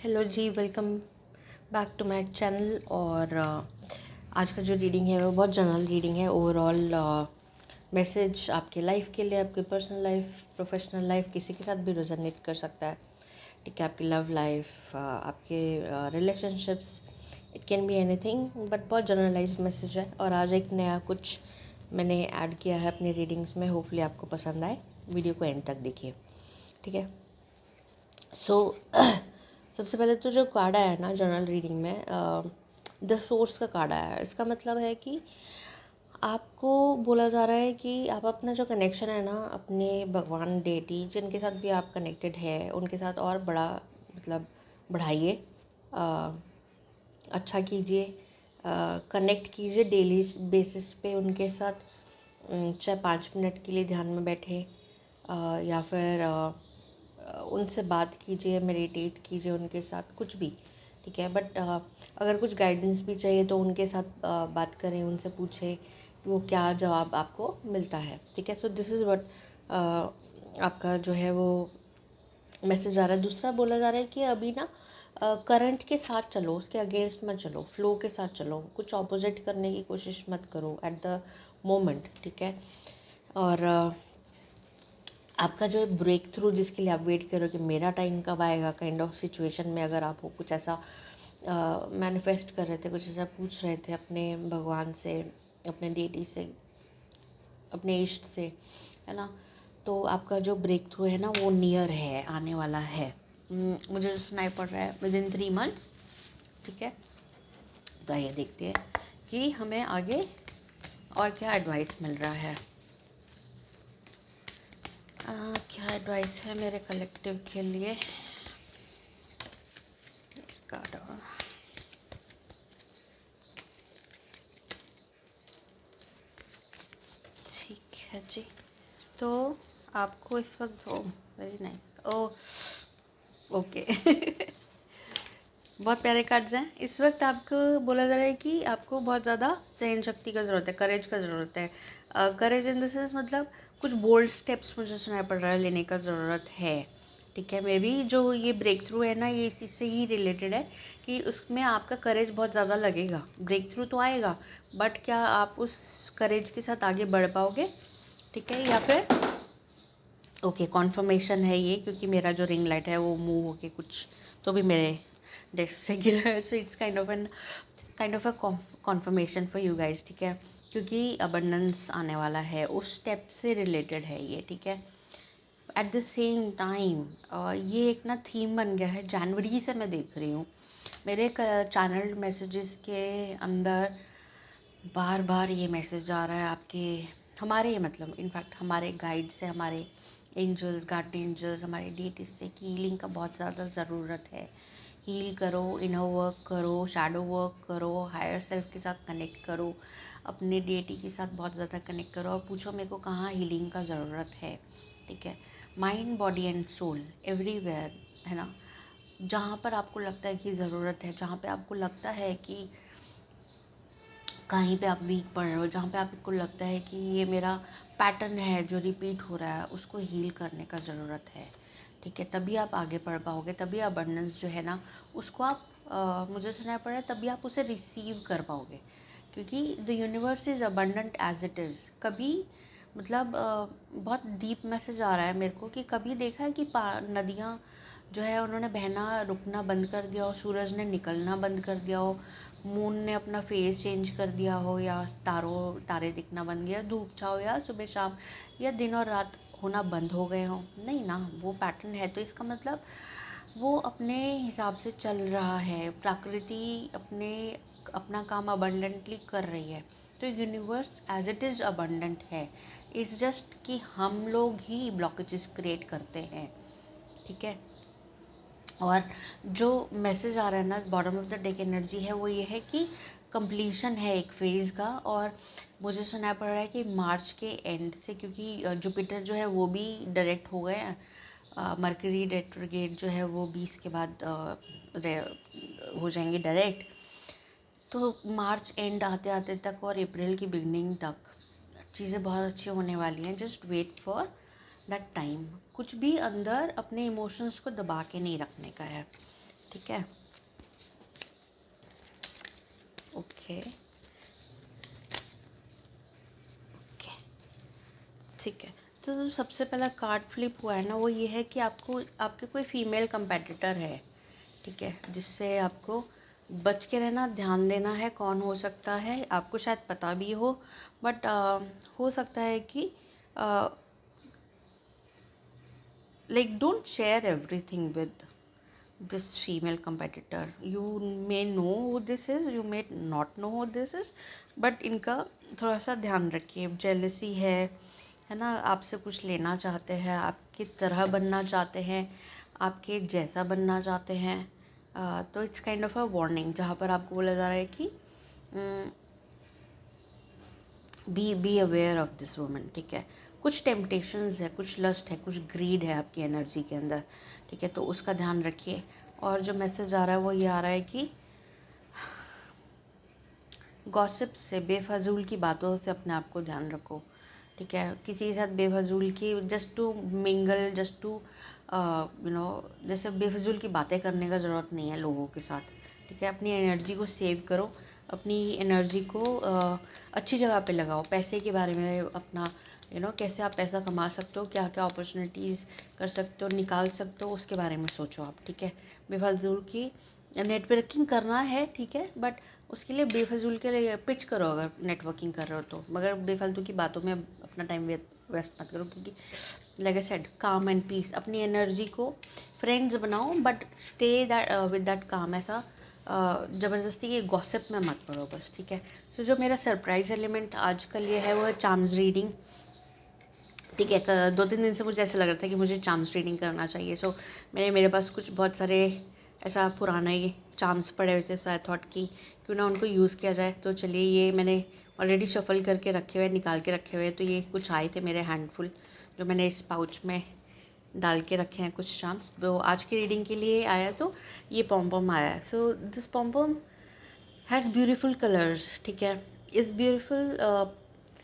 Hello ji, welcome back to my channel. और आज का जो रीडिंग है वो बहुत जनरल रीडिंग है। ओवरऑल मैसेज आपके लाइफ के लिए, आपके पर्सनल लाइफ, प्रोफेशनल लाइफ, किसी के साथ भी रेजोनेट कर सकता है। ठीक है, आपकी लव लाइफ, आपके relationships, it can be anything, but बहुत जनरलाइज्ड मैसेज है। और आज एक नया कुछ मैंने ऐड किया है अपनी रीडिंग्स में, होपफुली आपको पसंद आए। वीडियो को एंड तक देखिए, ठीक है। सो सबसे पहले तो जो कार्ड आया है ना जनरल रीडिंग में, द सोर्स का कार्ड आया है। इसका मतलब है कि आपको बोला जा रहा है कि आप अपना जो कनेक्शन है ना अपने भगवान, डेटी, जिनके साथ भी आप कनेक्टेड है उनके साथ और बड़ा मतलब बढ़ाइए, अच्छा कीजिए, कनेक्ट कीजिए डेली बेसिस पे उनके साथ। चाहे 5 मिनट के लिए ध्यान में बैठे, या फिर उनसे बात कीजिए, मेडिटेट कीजिए उनके साथ, कुछ भी, ठीक है। बट अगर कुछ गाइडेंस भी चाहिए तो उनके साथ बात करें, उनसे पूछें कि वो क्या जवाब आपको मिलता है, ठीक है। सो दिस इज़ व्हाट आपका जो है वो मैसेज आ रहा है। दूसरा बोला जा रहा है कि अभी ना करंट के साथ चलो, उसके अगेंस्ट मत चलो, फ्लो के साथ चलो, कुछ ऑपोजिट करने की कोशिश मत करो एट द मोमेंट, ठीक है। और आपका जो ब्रेक थ्रू जिसके लिए आप वेट करो कि मेरा टाइम कब आएगा, काइंड ऑफ सिचुएशन में अगर आप कुछ ऐसा मैनिफेस्ट कर रहे थे, कुछ ऐसा पूछ रहे थे अपने भगवान से, अपने डेटी से, अपने इष्ट से, है ना, तो आपका जो ब्रेक थ्रू है ना वो नियर है, आने वाला है। मुझे जो सुनाई पड़ रहा है विद इन 3 मंथ्स, ठीक है। तो आइए देखते हैं कि हमें आगे और क्या एडवाइस मिल रहा है। क्या एडवाइस है मेरे कलेक्टिव के लिए। कार्ड और ठीक है जी। तो आपको इस वक्त वेरी नाइस, ओ ओके बहुत प्यारे कार्ड्स हैं। इस वक्त आपको बोला जा रहा है कि आपको बहुत ज़्यादा सहन शक्ति का ज़रूरत है, करेज का ज़रूरत है। करेज इन द सेंस मतलब कुछ बोल्ड स्टेप्स मुझे सुनाई पड़ रहा है, लेने का ज़रूरत है, ठीक है। मे बी जो ये ब्रेक थ्रू है ना ये इसी से ही रिलेटेड है कि उसमें आपका करेज बहुत ज़्यादा लगेगा। ब्रेक थ्रू तो आएगा, बट क्या आप उस करेज के साथ आगे बढ़ पाओगे, ठीक है। या फिर ओके कॉन्फर्मेशन है ये, क्योंकि मेरा जो रिंग लाइट है वो मूव होके कुछ तो भी मेरे डेस्क से गिरा है। So it's kind of a confirmation for you guys, ठीक है, क्योंकि अबंडेंस आने वाला है, उस स्टेप से रिलेटेड है ये, ठीक है। एट द सेम टाइम ये एक ना थीम बन गया है, जनवरी से मैं देख रही हूँ मेरे चैनल मैसेजेस के अंदर बार बार ये मैसेज आ रहा है आपके, हमारे मतलब इनफैक्ट हमारे गाइड से, हमारे एंजल्स, गार्डियन एंजल्स, हमारे डेटिस से कि हीलिंग का बहुत ज़्यादा ज़रूरत है। हील करो, इनर वर्क करो, शैडो वर्क करो, हायर सेल्फ के साथ कनेक्ट करो, अपने डेटी के साथ बहुत ज़्यादा कनेक्ट करो और पूछो मेरे को कहाँ हीलिंग का ज़रूरत है, ठीक है। Mind, body and soul everywhere, है ना। जहाँ पर आपको लगता है कि ज़रूरत है, जहाँ पे आपको लगता है कि कहीं पे आप वीक पड़ रहे हो, जहाँ पे आपको लगता है कि ये मेरा पैटर्न है जो रिपीट हो रहा है, उसको हील करने का ज़रूरत है, ठीक है। तभी आप आगे बढ़ पाओगे, तभी अबंडेंस जो है ना उसको आप मुझे सुनाई पड़ रहा है, तभी आप उसे रिसीव कर पाओगे, क्योंकि the universe is abundant as it is. कभी मतलब बहुत डीप मैसेज आ रहा है मेरे को कि कभी देखा है कि नदियाँ जो है उन्होंने बहना रुकना बंद कर दिया हो, सूरज ने निकलना बंद कर दिया हो, मून ने अपना फेस चेंज कर दिया हो, या तारे दिखना बंद गया, धूप छाओ, या सुबह शाम, या दिन और रात होना बंद हो गए हों, नहीं ना, वो पैटर्न है। तो इसका मतलब वो अपने हिसाब से चल रहा है, प्रकृति अपना काम अबंडेंटली कर रही है। तो universe as it is abundant है, इट्स जस्ट कि हम लोग ही ब्लॉकेजेस क्रिएट करते हैं, ठीक है। और जो मैसेज आ रहा है ना bottom of the deck energy है वो ये है कि कंप्लीशन है एक फेज़ का। और मुझे सुना पड़ रहा है कि मार्च के एंड से, क्योंकि जुपिटर जो है वो भी डायरेक्ट हो गए हैं, मरकरी रेट्रोग्रेड जो है वो 20 के बाद हो जाएंगे डायरेक्ट। तो मार्च एंड आते आते तक और अप्रैल की बिगनिंग तक चीज़ें बहुत अच्छी होने वाली हैं। Just wait for that time. कुछ भी अंदर अपने इमोशंस को दबा के नहीं रखने का है, ठीक है। ओके ओके, ठीक है। तो जो सबसे पहला कार्ड फ्लिप हुआ है ना, वो ये है कि आपको आपके कोई फीमेल कंपेटिटर है, ठीक है, जिससे आपको बच के रहना, ध्यान देना है। कौन हो सकता है आपको शायद पता भी हो, बट हो सकता है कि like don't share everything with this female competitor. You may know who this is, you may not know who this is, but इनका थोड़ा सा ध्यान रखिए। जेलसी है ना, आपसे कुछ लेना चाहते हैं, आपकी तरह बनना चाहते हैं, आपके जैसा बनना चाहते हैं। तो it's kind of a warning, जहाँ पर आपको बोला जा रहा है कि be aware of this woman, ठीक है। कुछ टेम्पटेशंस है, कुछ लस्ट है, कुछ ग्रीड है आपकी एनर्जी के अंदर, ठीक है, तो उसका ध्यान रखिए। और जो मैसेज आ रहा है वो ये आ रहा है कि गॉसिप से, बेफजूल की बातों से अपने आप को ध्यान रखो, ठीक है। किसी के साथ बेफजूल की, just to mingle, just to जैसे बेफजूल की बातें करने का ज़रूरत नहीं है लोगों के साथ, ठीक है। अपनी एनर्जी को सेव करो, अपनी एनर्जी को अच्छी जगह पे लगाओ। पैसे के बारे में अपना कैसे आप पैसा कमा सकते हो, क्या क्या अपॉर्चुनिटीज़ कर सकते हो, निकाल सकते हो, उसके बारे में सोचो आप, ठीक है। बेफजूल की नेटवर्किंग करना है, ठीक है, बट उसके लिए बेफजूल के लिए पिच करो अगर नेटवर्किंग कर रहे हो तो, मगर बेफालतू की बातों में अपना टाइम वेस्ट मत करो, क्योंकि लाइक आई सेड, काम एंड पीस। अपनी एनर्जी को फ्रेंड्स बनाओ, but stay that with that काम। ऐसा ज़बरदस्ती के गॉसिप में मत पड़ो बस, ठीक है। सो जो मेरा सरप्राइज एलिमेंट आज का लिए है वो है चार्म्स रीडिंग, ठीक है। 2-3 दिन से मुझे ऐसा लग रहा था कि मुझे चार्म्स रीडिंग करना चाहिए। सो मेरे पास कुछ बहुत सारे ऐसा पुराना ही चार्म्स पड़े हुए थे, सो आई थॉट कि क्यों ना उनको यूज़ किया जाए। तो चलिए, ये मैंने ऑलरेडी शफल करके रखे हुए, निकाल के रखे हुए, तो ये कुछ आए थे मेरे हैंडफुल, जो मैंने इस पाउच में डाल के रखे हैं कुछ चार्म्स। तो आज की रीडिंग के लिए आया तो ये पॉम आया है। So this palm has beautiful colours, ठीक है। इस ब्यूटीफुल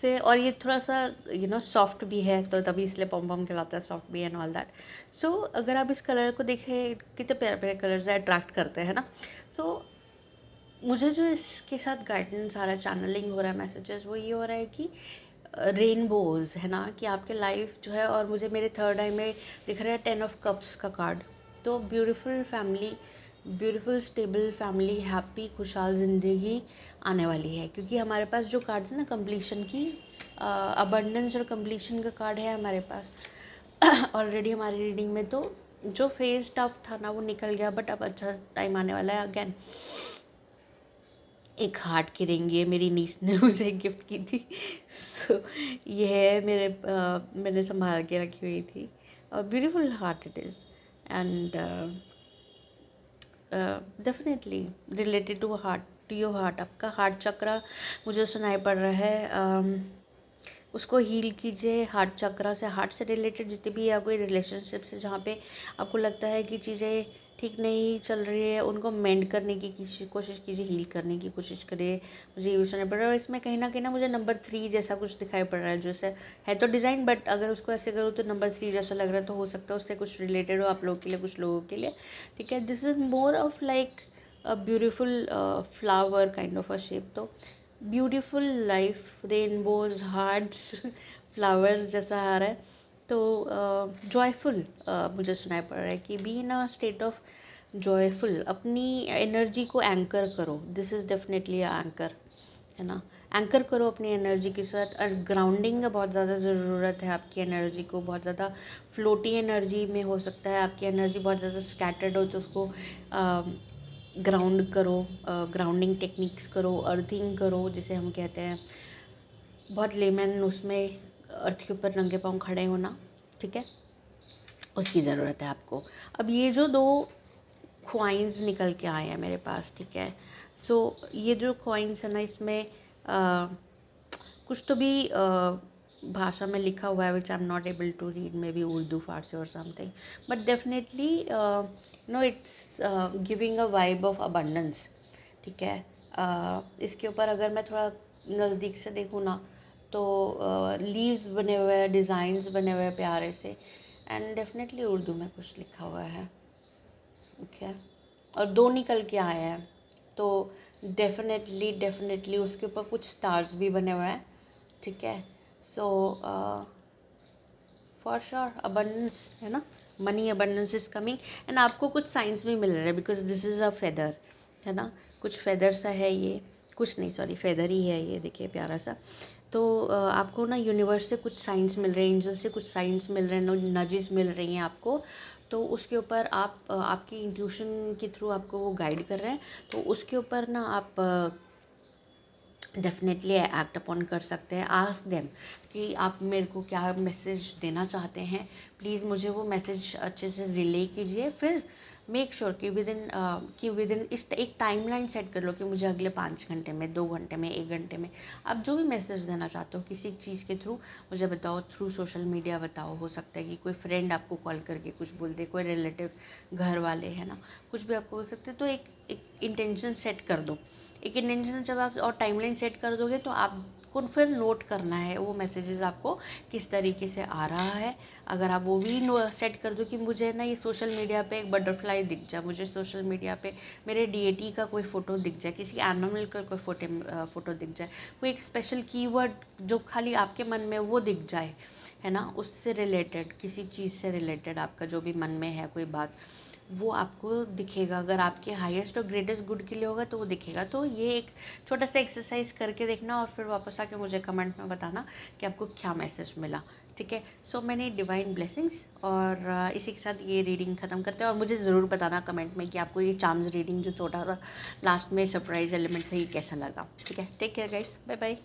से, और ये थोड़ा सा सॉफ्ट भी है, तो तभी इसलिए पॉम कहलाता है, सॉफ्ट भी एंड ऑल दैट। सो अगर आप इस कलर को देखें, कितने प्यारे प्यारे कलर्स अट्रैक्ट करते हैं ना। सो मुझे जो इसके साथ गाइडेंस आ रहा है, चैनलिंग हो रहा है, मैसेजेस, वो ये हो रहा है कि रेनबोज़ है ना, कि आपके लाइफ जो है। और मुझे मेरे थर्ड आई में दिख रहा है 10 ऑफ कप्स का कार्ड। तो beautiful family, beautiful stable family, happy खुशहाल ज़िंदगी आने वाली है। क्योंकि हमारे पास जो कार्ड है ना, कंप्लीशन की, अबंडेंस और कंप्लीशन का कार्ड है हमारे पास ऑलरेडी हमारी रीडिंग में। तो जो फेज टफ था ना, वो निकल गया, बट अब अच्छा टाइम आने वाला है अगेन। एक हार्ट की रिंग, ये मेरी नीस ने मुझे गिफ्ट की थी। सो ये है मैंने संभाल के रखी हुई थी, और beautiful heart it is, and definitely related to heart, to your heart. आपका हार्ट चक्रा मुझे सुनाई पड़ रहा है, उसको हील कीजिए। हार्ट चक्रा से, हार्ट से रिलेटेड जितनी भी आपको रिलेशनशिप से, जहाँ पे आपको लगता है कि चीज़ें ठीक नहीं चल रही है, उनको मेंड करने की कोशिश कीजिए, हील करने की कोशिश करिए। मुझे ये सुनाई पड़ रहा है, और इसमें कहीं ना कहीं ना मुझे नंबर 3 जैसा कुछ दिखाई पड़ रहा है, जैसे है तो डिज़ाइन, बट अगर उसको ऐसे करूँ तो नंबर 3 जैसा लग रहा है। तो हो सकता है उससे कुछ रिलेटेड हो आप लोगों के लिए, कुछ लोगों के लिए, ठीक है। This is more of like a beautiful flower kind of a shape. तो beautiful life, rainbows, hearts, flowers जैसा आ रहा है। तो जॉयफुल मुझे सुनाई पड़ रहा है कि be in a state of joyful. अपनी एनर्जी को एंकर करो, दिस इज़ डेफिनेटली एंकर, है ना। एंकर करो अपनी एनर्जी के साथ, और ग्राउंडिंग का बहुत ज़्यादा ज़रूरत है आपकी एनर्जी को। बहुत ज़्यादा फ्लोटी एनर्जी में हो सकता है आपकी एनर्जी बहुत ज़्यादा स्कैटर्ड हो, तो उसको ग्राउंड करो, ग्राउंडिंग टेक्निक्स करो, अर्थिंग करो जिसे हम कहते हैं। बहुत लेमन उसमें अर्थ के ऊपर नंगे पाँव खड़े होना, ठीक है, उसकी ज़रूरत है आपको। अब ये जो 2 कॉइन्स निकल के आए हैं मेरे पास, ठीक है। सो ये जो कॉइन्स है ना, इसमें कुछ तो भी भाषा में लिखा हुआ है, which I am not able to read, maybe Urdu, Farsi और something, but definitely it's giving a vibe of abundance, ठीक है। इसके ऊपर अगर मैं थोड़ा नज़दीक से देखूँ ना, तो लीव्स बने हुए हैं, डिज़ाइंस बने हुए हैं प्यारे से, एंड डेफिनेटली उर्दू में कुछ लिखा हुआ है, ओके। और 2 निकल के आया है, तो डेफ़िनेटली उसके ऊपर कुछ स्टार्स भी बने हुए हैं, ठीक है। सो फॉर श्योर अबंडेंस है ना, money abundance is coming. And आपको कुछ साइंस भी मिल रहे हैं because this is a feather, है ना, कुछ फेदर सा है ये, कुछ नहीं सॉरी फेदर ही है ये, देखिए प्यारा सा। तो आपको ना यूनिवर्स से कुछ साइंस मिल रहे हैं, एंजल से कुछ साइंस मिल रहे हैं, नजेस मिल रही हैं आपको। तो उसके ऊपर आप आपकी इंट्यूशन के थ्रू आपको वो गाइड कर रहे हैं, तो उसके ऊपर ना आप डेफिनेटली एक्ट अपॉन कर सकते हैं। आस्क देम कि आप मेरे को क्या मैसेज देना चाहते हैं, प्लीज़ मुझे वो मैसेज अच्छे से रिले कीजिए। फिर मेक श्योर कि विद इन इस एक टाइमलाइन सेट कर लो कि मुझे अगले 5 घंटे में, 2 घंटे में, 1 घंटे में आप जो भी मैसेज देना चाहते हो किसी चीज़ के थ्रू मुझे बताओ, थ्रू सोशल मीडिया बताओ। हो सकता है कि कोई फ्रेंड आपको कॉल करके कुछ बोल दे, कोई रिलेटिव, घर वाले, है ना, कुछ भी आपको बोल सकते हैं। तो एक इंटेंशन सेट कर दो। एक इंटेंशन जब आप और टाइमलाइन सेट कर दोगे तो आपको फिर नोट करना है वो मैसेजेस आपको किस तरीके से आ रहा है। अगर आप वो भी सेट कर दो कि मुझे ना ये सोशल मीडिया पे एक बटरफ्लाई दिख जाए, मुझे सोशल मीडिया पे मेरे डीएटी का कोई फ़ोटो दिख जाए, किसी एनिमल का कोई फ़ोटो दिख जाए, कोई एक स्पेशल कीवर्ड जो खाली आपके मन में वो दिख जाए, है ना, उससे रिलेटेड, किसी चीज़ से रिलेटेड आपका जो भी मन में है कोई बात, वो आपको दिखेगा। अगर आपके हाईएस्ट और ग्रेटेस्ट गुड के लिए होगा तो वो दिखेगा। तो ये एक छोटा सा एक्सरसाइज करके देखना और फिर वापस आके मुझे कमेंट में बताना कि आपको क्या मैसेज मिला, ठीक है। सो मैंने डिवाइन ब्लेसिंग्स, और इसी के साथ ये रीडिंग ख़त्म करते हैं। और मुझे ज़रूर बताना कमेंट में कि आपको ये चार्म्स रीडिंग जो छोटा सा लास्ट में सरप्राइज एलिमेंट था ये कैसा लगा, ठीक है। Take care guys, bye bye.